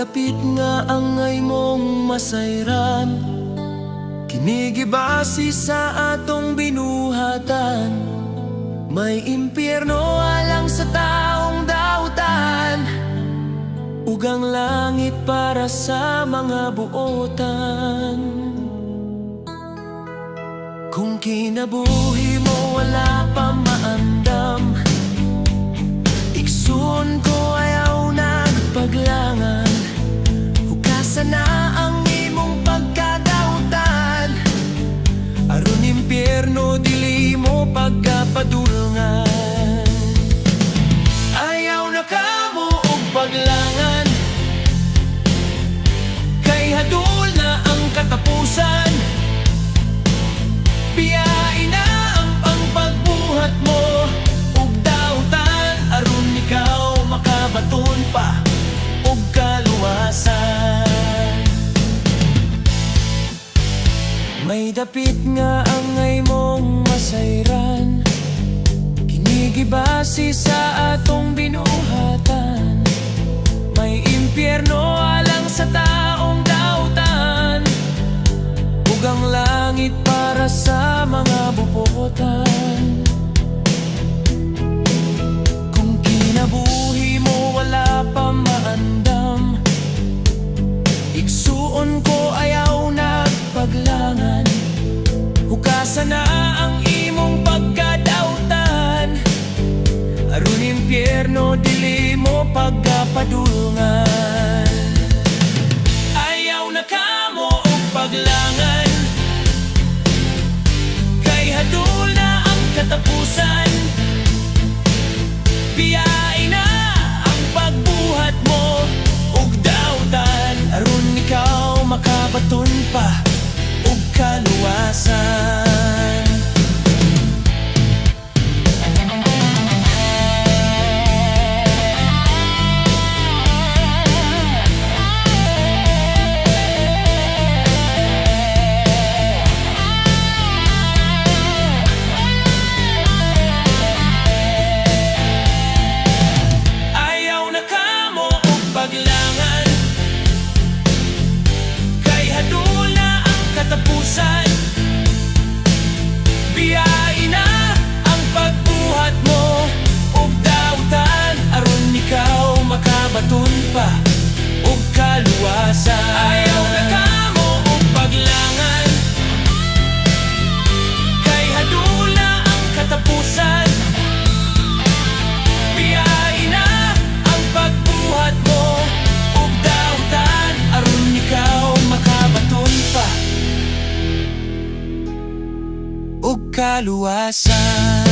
dapit nga angay mong masayran, kinigibasi sa atong binuhatan. May impyerno alang sa taong dautan, ugang langit para sa mga buotan. Kung kinabuhi mo wala pa maandam, iksun ko ayaw nagpaglangan. Hugasan na ang imong pagkadautan, aron impyerno dili mo pagkapadulngan. Ayaw na kamo og paglangan, kay hadul na ang katapusan. Biyain na ang pagbuhat mo ug dautan, aron ikaw makabaton pa og kaluwasan. May dapit nga angay mong masayran, kinigibasi sa atong binuhatan. May impyerno alang sa taong dautan, ugang langit para sa mga bupotan. Kung kinabuhi mo wala pa maandam, iksuon ko ayaw nagpaglangan. Hugasan na ang imong pagkadautan, aron impyerno dili mo pagkapadulngan. Ayaw na kamo og paglangan, kay hadul na ang katapusan. Biyain na ang pagbuhat mo ug dautan, aron ikaw makabaton pa ug kaluwasan. Paglangan, kay hadul na ang katapusan. Biyain na ang pagbuhat mo ug dautan, aron ikaw makabaton pa ug kaluwasan. Ayaw na kamo og paglangan, kay hadul na ang katapusan. Biyain na ang pagbuhat mo ug dautan, aron ikaw makabaton pa ug kaluwasan.